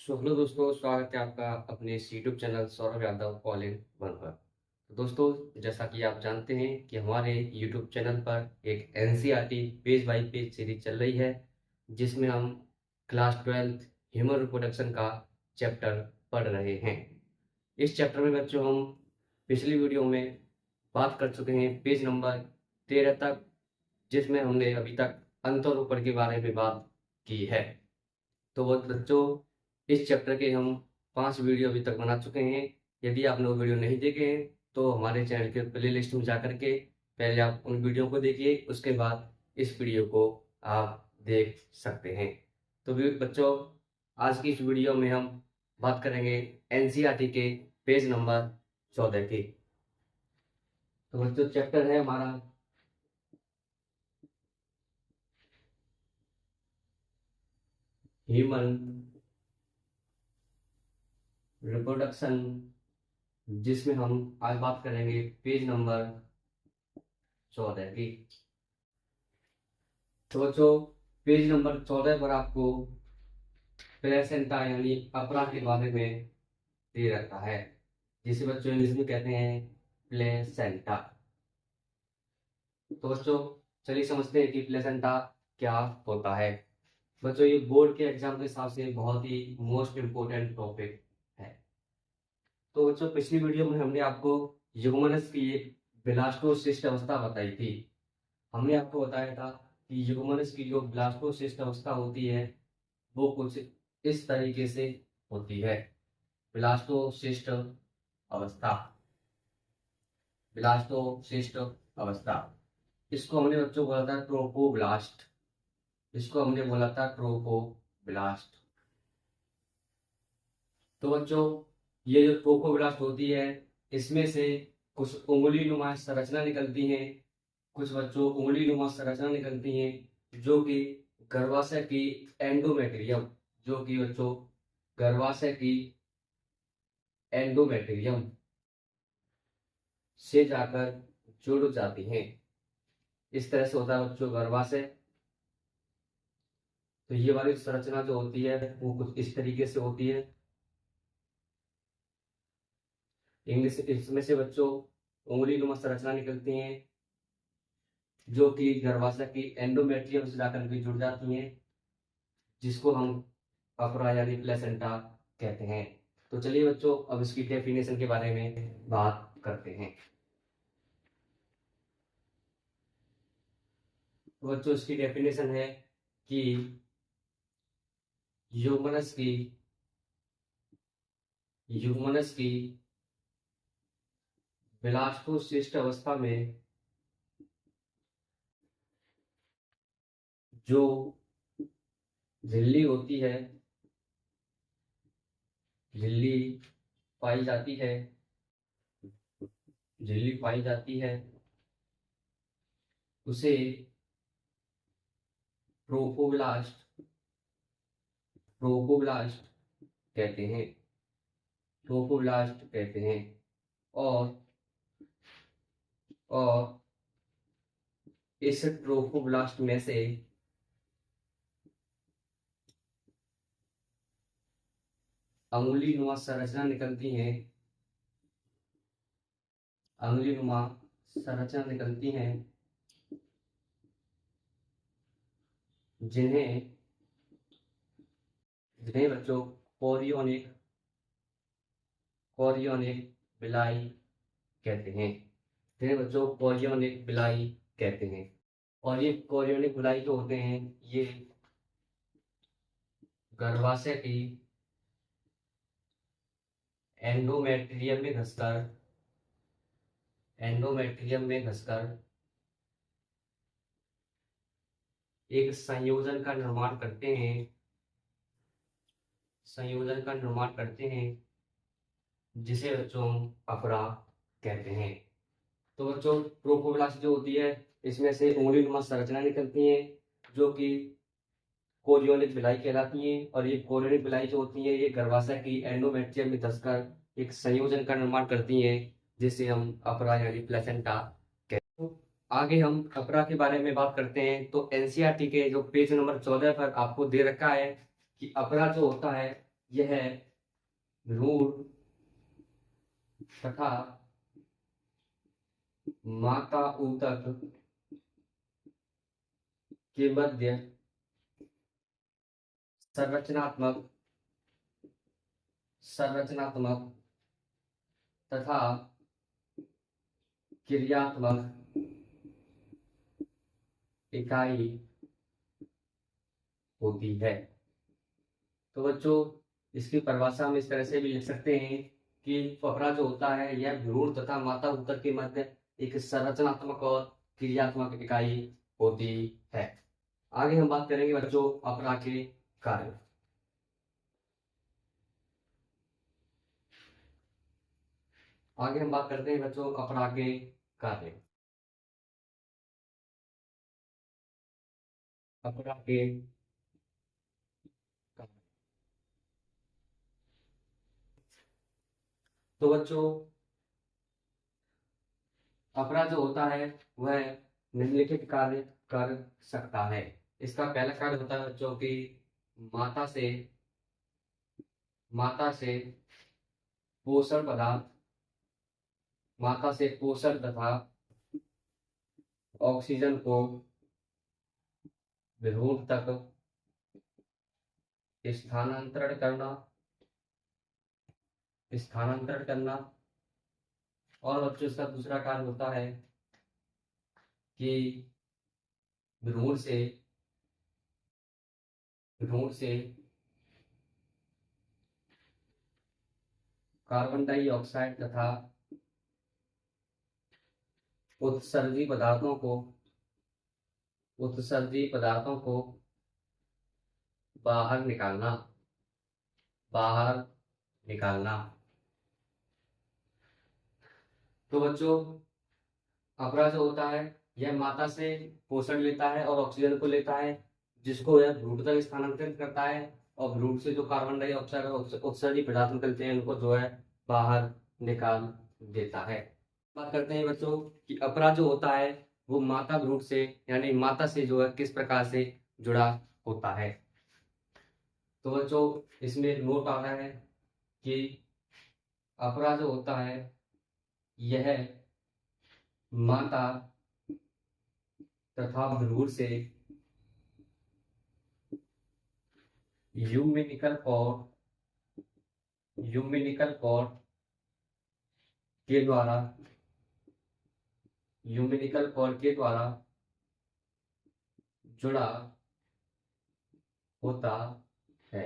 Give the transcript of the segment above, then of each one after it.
Hello दोस्तों, स्वागत है आपका अपने इस YouTube channel Saurabh Yadav all in one पर। तो दोस्तों, जैसा कि आप जानते हैं कि हमारे यूट्यूब चैनल पर एक NCERT page bye page series चल रही है, जिसमें हम क्लास 12th ह्यूमन रिप्रोडक्शन का चैप्टर पढ़ रहे हैं। इस चैप्टर में बच्चों हम पिछली वीडियो में बात कर चुके हैं पेज नंबर 13 तक, जिसमें हमने अभी तक अंतरूपर के बारे में बात की है। तो वो बच्चों, इस चैप्टर के हम 5 वीडियो अभी तक बना चुके हैं। यदि आपने वो वीडियो नहीं देखे हैं तो हमारे चैनल के प्लेलिस्ट में जा करके पहले आप उन वीडियो को देखिए, उसके बाद इस वीडियो को आप देख सकते हैं। तो बच्चों, आज की इस वीडियो में हम बात करेंगे एनसीईआरटी के पेज नंबर 14 की। तो बच्चों, चैप्टर है हमारा ह्यूमन रिप्रोडक्शन, जिसमें हम आज बात करेंगे पेज नंबर 14 की। तो बच्चों, पेज नंबर 14 पर आपको प्लेसेंटा यानी अपरा के बारे में दे रखा है, जिसे बच्चों इंग्लिश में कहते हैं प्लेसेंटा। तो बच्चों, चलिए समझते हैं कि प्लेसेंटा क्या होता है। बच्चों, ये बोर्ड के एग्जाम के हिसाब से बहुत ही मोस्ट इम्पोर्टेंट टॉपिक है। तो बच्चों, पिछली वीडियो में हमने आपको यूगमनस की एक ब्लास्टोसिस्ट अवस्था बताई थी। हमने आपको बताया था कि यूगमनस की जो ब्लास्टोसिस्ट अवस्था होती है वो कुछ इस तरीके से होती है। ब्लास्टोसिस्ट अवस्था, ब्लास्टोसिस्ट अवस्था, इसको हमने बच्चों बोला था ट्रोपोब्लास्ट। इसको हमने बोला था ट्रोपोब्लास्ट। तो बच्चों, ये जो ट्रोपोब्लास्ट होती है, इसमें से कुछ उंगली नुमा संरचना निकलती हैं। कुछ बच्चों उंगली नुमा संरचना निकलती हैं जो कि गर्भाशय की एंडोमेट्रियम, जो कि बच्चों गर्भाशय की एंडोमेट्रियम से जाकर जुड़ जाती हैं। इस तरह से होता है बच्चों गर्भाशय। तो ये वाली संरचना जो होती है वो कुछ इस तरीके से होती है। इंग्लिश इसमें से बच्चों उंगली नुमा संरचना निकलती हैं जो कि गर्भाशय की एंडोमेट्रियम से जाकर के जुड़ जाती हैं, जिसको हम अफरा यानी प्लेसेंटा कहते हैं। तो चलिए बच्चों, अब इसकी डेफिनेशन के बारे में बात करते हैं। तो बच्चों, इसकी डेफिनेशन है कि ह्यूमनस की ब्लास्टोसिस्ट अवस्था में जो झिल्ली होती है, झिल्ली पाई जाती है, झिल्ली पाई जाती है, उसे ट्रोपोब्लास्ट ट्रोपोब्लास्ट कहते हैं। ट्रोपोब्लास्ट कहते हैं। और और इस ट्रोपोब्लास्ट में से अंगुली नुमा संरचना निकलती हैं। अंगुली नुमा संरचना निकलती हैं जिन्हें जिन्हें बच्चों कोरियोनिक कोरियोनिक बिलाई कहते हैं। जिन्हें बच्चों कोरियोनिक बिलाई कहते हैं। और ये कोरियोनिक बिलाई जो होते हैं, ये गर्भाशय की एंडोमेट्रियम में घसकर एक संयोजन का निर्माण करते हैं। जिसे बच्चों हम अफरा कहते हैं। तो बच्चों, ट्रोफोब्लास्ट जो होती है, इसमें से उंगली नुमा संरचना निकलती है जो कि कोरियोनिक बिलाई कहलाती हैं। और ये कोरियोनिक बिलाई जो होती है, ये गर्भाशय की एंडोमेट्रियम में धंसकर एक संयोजन का निर्माण करती हैं, जिसे हम अपरा यानी प्लेसेंटा कहते हैं। तो आगे हम अपरा के बारे में बात करते हैं। तो एनसीईआरटी के जो पेज नंबर 14 पर आपको दे रखा है कि अपरा जो होता है यह भ्रूण तथा माता ऊतक के मध्य संरचनात्मक तथा क्रियात्मक इकाई होती है। तो बच्चों, इसकी परिभाषा हम इस तरह से भी लिख सकते हैं कि फफड़ा जो होता है यह भ्रूण तथा माता ऊतक के मध्य एक संरचनात्मक और क्रियात्मक इकाई होती है। आगे हम बात करेंगे बच्चों अपरा के कार्य। आगे हम बात करते हैं बच्चों अपरा के कार्य। अपरा के कार्य। तो बच्चों अपरा जो होता है वह निम्नलिखित कार्य कर सकता है। इसका पहला कार्य होता है बच्चों की माता से पोषण पदार्थ, माता से पोषण तथा ऑक्सीजन को भ्रूण तक स्थानांतरण करना। और बच्चों इसका दूसरा कार्य होता है कि भ्रूण से कार्बन डाइऑक्साइड तथा उत्सर्जी पदार्थों को बाहर निकालना। तो बच्चों अपरा जो होता है यह माता से पोषण लेता है और ऑक्सीजन को लेता है, जिसको यह भ्रूण तक स्थानांतरित करता है, और भ्रूण से जो कार्बन डाइऑक्साइड और उत्सर्जी पदार्थ निकलते हैं उनको जो है बाहर निकाल देता है। बात करते हैं बच्चों कि अपरा जो होता है वो माता भ्रूण से यानी माता से जो है किस प्रकार से जुड़ा होता है। तो बच्चों इसमें एक नोट आ रहा है कि अपरा जो होता है यह माता तथा भ्रूण से यूम्बिलिकल कॉर्ड के द्वारा जुड़ा होता है।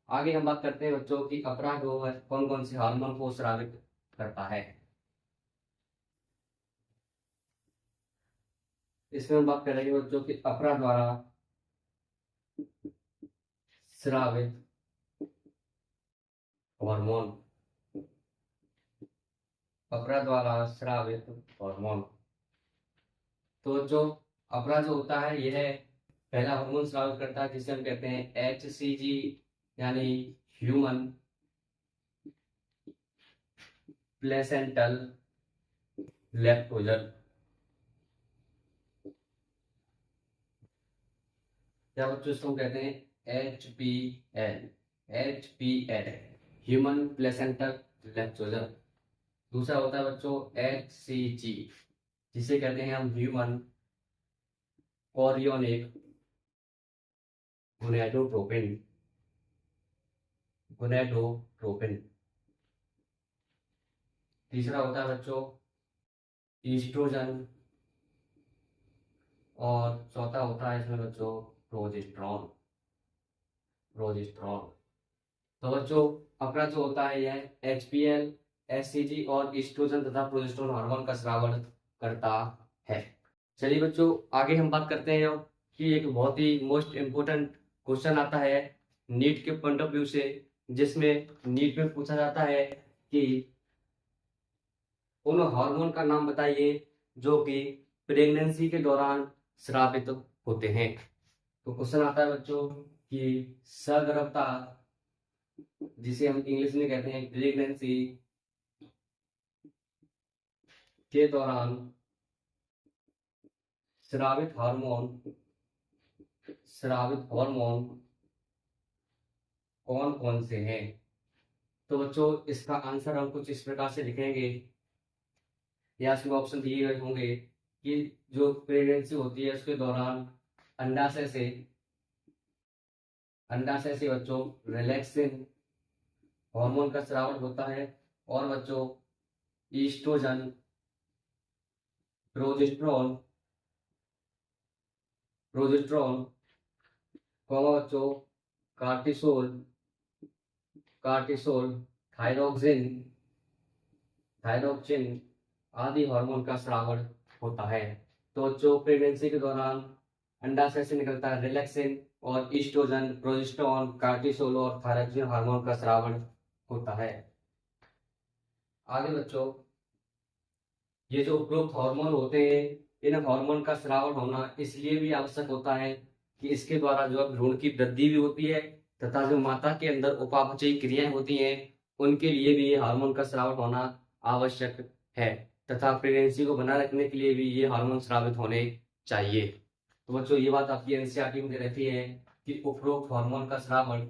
आगे हम बात करते हैं बच्चों की अपरा जो है कौन कौन से हार्मोन को स्रावित करता है। इसमें हम बात करेंगे बच्चों की अपरा द्वारा स्रावित हार्मोन। तो जो अपरा जो होता है यह पहला हार्मोन स्रावित करता है जिसे हम कहते हैं HCG यानी ह्यूमन प्लेसेंटल लैक्टोजन। क्या बच्चों इसको हम कहते हैं HPL ह्यूमन प्लेसेंटल लैक्टोजन। दूसरा होता है बच्चों HCG जिसे कहते हैं हम ह्यूमन कोरियोनिक गोनेडोट्रोपिन। तीसरा होता है बच्चों ईस्ट्रोजन, और चौथा होता है इसमें बच्चों प्रोजेस्टेरॉन। तो बच्चों अपना जो होता है यह HPL, HCG और ईस्ट्रोजन तथा प्रोजेस्टेरॉन हार्मोन का स्रावन करता है। चलिए बच्चों आगे हम बात करते हैं अब कि एक बहुत ही मोस्ट इम्पोर्टेंट क्वेश्चन आता है नीट के पॉइंट ऑफ व्यू से, जिसमें नीट में पूछा जाता है कि उन हार्मोन का नाम बताइए जो कि प्रेगनेंसी के दौरान स्रावित होते हैं। तो क्वेश्चन आता है बच्चों कि सगर्भता, जिसे हम इंग्लिश में कहते हैं प्रेगनेंसी के दौरान स्रावित स्रावित हार्मोन कौन कौन से हैं? तो बच्चों इसका आंसर हम कुछ इस प्रकार से लिखेंगे, या इसमें ऑप्शन दिए गए होंगे कि जो प्रेगनेंसी होती है उसके दौरान अंडाशय से बच्चों रिलैक्सिन हार्मोन का स्राव होता है, और बच्चों ईस्ट्रोजन, प्रोजेस्टेरोन प्रोजेस्टेरोन बच्चों कार्टिसोल कार्टिसोल थायरोक्सिन थायरोक्सिन आदि हार्मोन का स्रावण होता है। तो बच्चों प्रेगनेंसी के दौरान अंडाशय से निकलता है रिलैक्सिन और ईस्ट्रोजन, प्रोजेस्टेरोन, कार्टिसोल और थायरोक्सिन हार्मोन का स्रावण होता है। आगे बच्चों ये जो उपरोक्त हार्मोन होते हैं, इन हार्मोन का स्रावण होना इसलिए भी आवश्यक होता है कि इसके द्वारा जो भ्रूण की वृद्धि भी होती है तथा जो माता के अंदर उपापचयी क्रियाएं होती हैं उनके लिए भी ये हार्मोन का स्रावण होना आवश्यक है, तथा प्रेगनेंसी को बनाए रखने के लिए भी ये हार्मोन स्रावित होने चाहिए। तो बच्चों ये बात आपकी एनसीईआरटी में रहती है कि उपरोक्त हार्मोन का स्रावण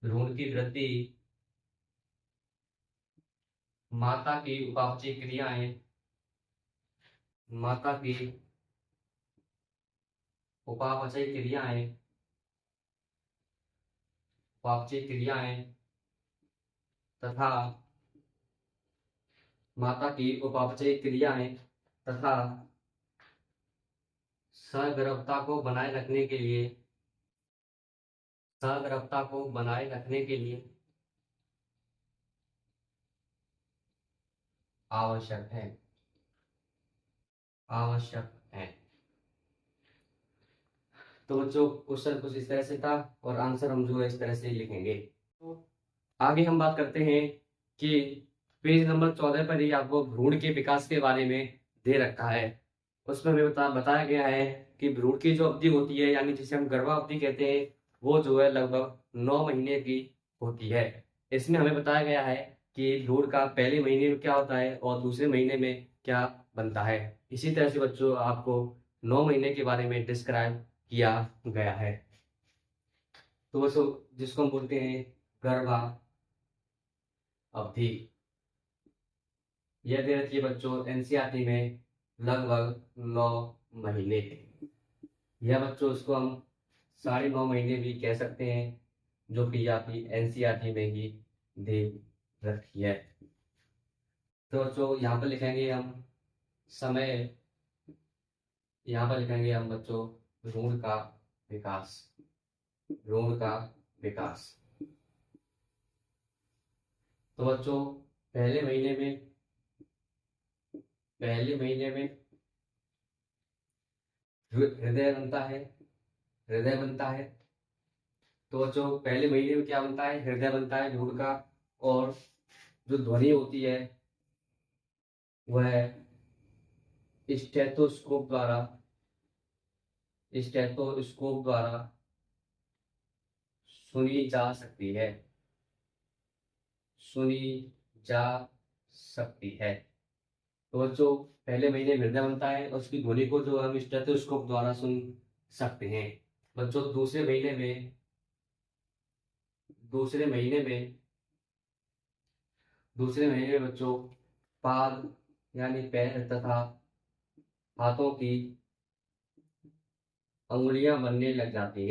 भ्रूण की वृद्धि, माता की उपापचयी क्रियाएं तथा सगर्भता को बनाए रखने के लिए आवश्यक है। तो बच्चों क्वेश्चन कुछ इस तरह से था और आंसर हम जो है इस तरह से लिखेंगे। तो आगे हम बात करते हैं कि पेज नंबर 14 पर ही आपको भ्रूण के विकास के बारे में दे रखा है। उसमें हमें बताया गया है कि भ्रूण की जो अवधि होती है, यानी जिसे हम गर्भावधि कहते हैं, वो जो है लगभग 9 महीने की होती है। इसमें हमें बताया गया है कि भ्रूण का पहले महीने में क्या होता है और दूसरे महीने में क्या बनता है। इसी तरह से बच्चों आपको 9 महीने के बारे में डिस्क्राइब किया गया है। तो बच्चों जिसको हम बोलते हैं गर्भा अवधि, यह दे रखी है बच्चों एनसीईआरटी में लगभग 9 महीने। यह बच्चों इसको हम 9.5 महीने भी कह सकते हैं, जो कि आपकी एनसीईआरटी में ही दे रखी है। तो बच्चों यहाँ पर लिखेंगे हम समय, यहाँ पर लिखेंगे हम बच्चों भ्रूण का विकास। तो बच्चों पहले महीने में हृदय बनता है। तो बच्चों पहले महीने में क्या बनता है? हृदय बनता है भ्रूण का, और जो ध्वनि होती है वह स्टेथोस्कोप द्वारा सुनी जा सकती है। तो बच्चों पहले महीने में हृदय बनता है और उसकी ध्वनि को जो हम स्टेथोस्कोप द्वारा सुन सकते हैं। बच्चों दूसरे महीने में बच्चों पाद यानी पैर तथा हाथों की अंगुलियां बनने लग जाती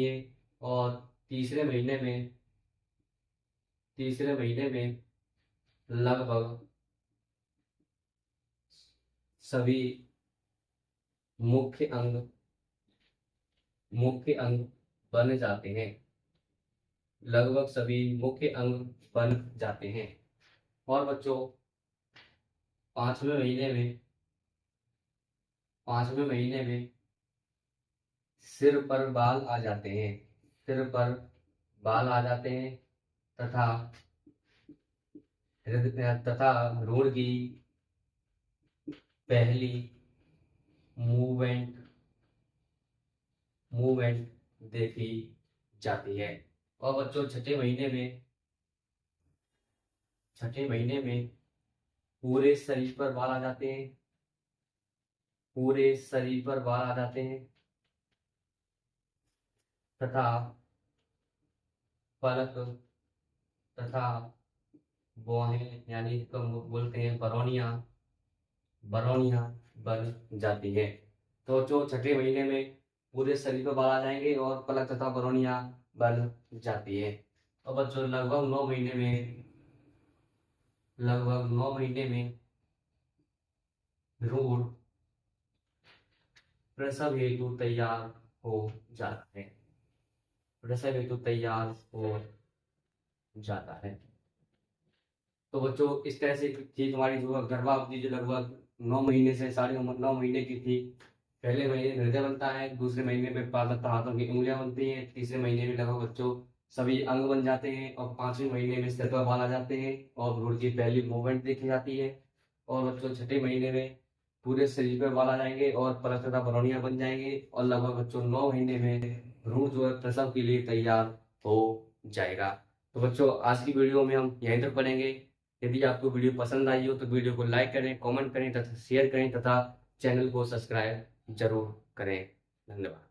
हैं, और तीसरे महीने में लगभग सभी मुख्य अंग बन जाते हैं। और बच्चों पांचवें महीने में सिर पर बाल आ जाते हैं, तथा भ्रूण की पहली मूवमेंट देखी जाती है। और बच्चों छठे महीने में पूरे शरीर पर बाल आ जाते हैं, पूरे शरीर पर बाल आ जाते हैं तथा पलक तथा भौहें यानी इसको हम लोग बोलते हैं बरौनियां बन जाती है। तो जो छठे महीने में पूरे शरीर पर बाल आ जाएंगे और पलक तथा बरौनियां बन जाती है। और बच्चों लगभग 9 महीने में भ्रूण प्रसव हेतु तैयार हो जाता है, प्रसव हेतु तैयार हो जाता है। तो बच्चों इस तरह से थी तुम्हारी जो गर्भावधि, जो लगभग 9 महीने से 9.5 महीने की थी। पहले महीने में हृदय बनता है, दूसरे महीने में पाद तथा हाथों की उंगलियां बनती हैं, तीसरे महीने में लगभग बच्चों सभी अंग बन जाते हैं और 5वें महीने में सिर पर बाल आ जाते हैं और भ्रूण की पहली मूवमेंट देखी जाती है। और बच्चों छठे महीने में पूरे शरीर पर बाल आ जाएंगे और पलक तथा बरौनियां बन जाएंगे और लगभग बच्चों 9 महीने में भ्रूण जो है प्रसव के लिए तैयार हो जाएगा। तो बच्चों आज की वीडियो में हम यहीं तक पढ़ेंगे। यदि आपको वीडियो पसंद आई हो तो वीडियो को लाइक करें, कमेंट करें तथा शेयर करें तथा चैनल को सब्सक्राइब जरूर करें। धन्यवाद।